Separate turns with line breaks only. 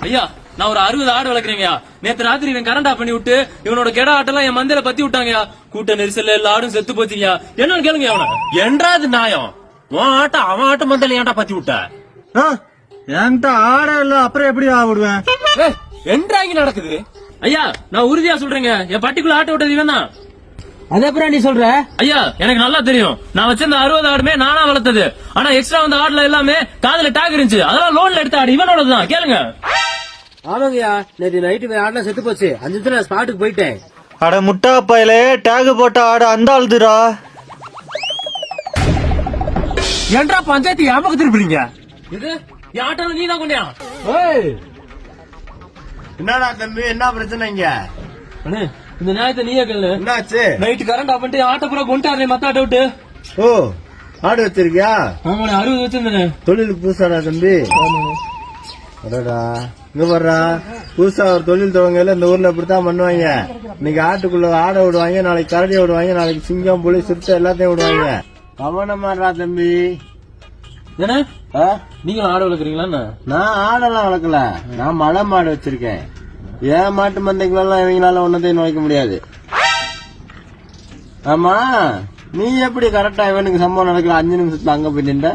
ஐயா நான் ஒரு 60 ஆடு வளர்க்குறேங்கய்யா. நேத்து ராத்திரி இவன் கரண்ட் ஆஃப் பண்ணி விட்டு இவனோட கெடா ஆட்டெல்லாம் என் மந்தையில பத்தி விட்டாங்கயா. கூட்ட நெரிசல்ல எல்லா ஆடும் செத்து போச்சுங்கயா. என்னன்னு கேளுங்க அவன.
என்றாது நியாயம்? உன் ஆட்டம் அவன் ஆட்டு மந்தையில ஏன்டா பத்தி விட்ட?
என்கிட்ட ஆட இல்ல, அப்புறம் எப்படி ஆடுவேன்?
என்றாங்க நடக்குது?
ஐயா நான் உறுதியா சொல்றேங்க, என் பட்டிக்குள்ள ஆட்ட விட்டது இவன் தான்.
அது அப்புறம் நீ சொல்ற?
ஐயா எனக்கு நல்லா தெரியும். நான் வச்சிருந்த 60 ஆடுமே நானா வளர்த்தது. ஆனா எக்ஸ்ட்ரா வந்த ஆடுல எல்லாமே காதுல டாக் இருந்துச்சு. அதெல்லாம் லோன்ல எடுத்த ஆடு இவனோடதான். கேளுங்க.
ஆமாங்கய்யா, நேற்று நைட்டு ஆடுலாம் செத்து போச்சு. 5 நிமிஷம் ஸ்பாட்டுக்கு போயிட்டேன்.
அட முட்டா பையலே, டேக் போட்ட ஆடு அந்த ஆளுதுரா.
என்றா பஞ்சாயத்து ஏமாக்கு திருப்பிங்க?
இது என் ஆட்டோல நீ தான் கொண்டியா?
என்னடா தம்பி, என்ன பிரச்சனைங்க?
இந்த நியாயத்தை நீயே கேளு.
என்னாச்சு?
நைட்டு கரண்ட் ஆஃப் பண்ணிட்டு ஆட்டோ பூரா கொண்டாடுறேன் மத்த ஆட்டோ விட்டு.
ஓ, ஆடு வச்சிருக்கியா?
ஆமாண்ணே 60 வச்சிருந்தேன்.
தொழிலுக்கு புதுசாடா தம்பி? அடடா, இங்க வர்றா. புதுசா ஒரு தொழில் தொடங்கல இந்த ஊர்ல இப்படித்தான் பண்ணுவாங்க. இன்னைக்கு ஆட்டுக்குள்ள ஆடை விடுவாங்க, நாளைக்கு கரடியை விடுவாங்க, நாளைக்கு சிங்கம் புலி சிறுத்தை எல்லாத்தையும் விடுவாங்க. கவனமாடா தம்பி.
என்ன நீங்களும் ஆடு வளர்க்குறீங்களா?
நான் ஆடெல்லாம் வளர்க்கல, நான் மலை மாடு வச்சிருக்கேன். ஏன் மாட்டு மந்தைக்குள்ள இவங்களால ஒன்னதையும் நுழைக்க முடியாது. ஆமா, நீ எப்படி கரெக்டா இவனுக்கு சம்பவம் நடக்கல 5 நிமிஷத்துல அங்க போய் நின்ற?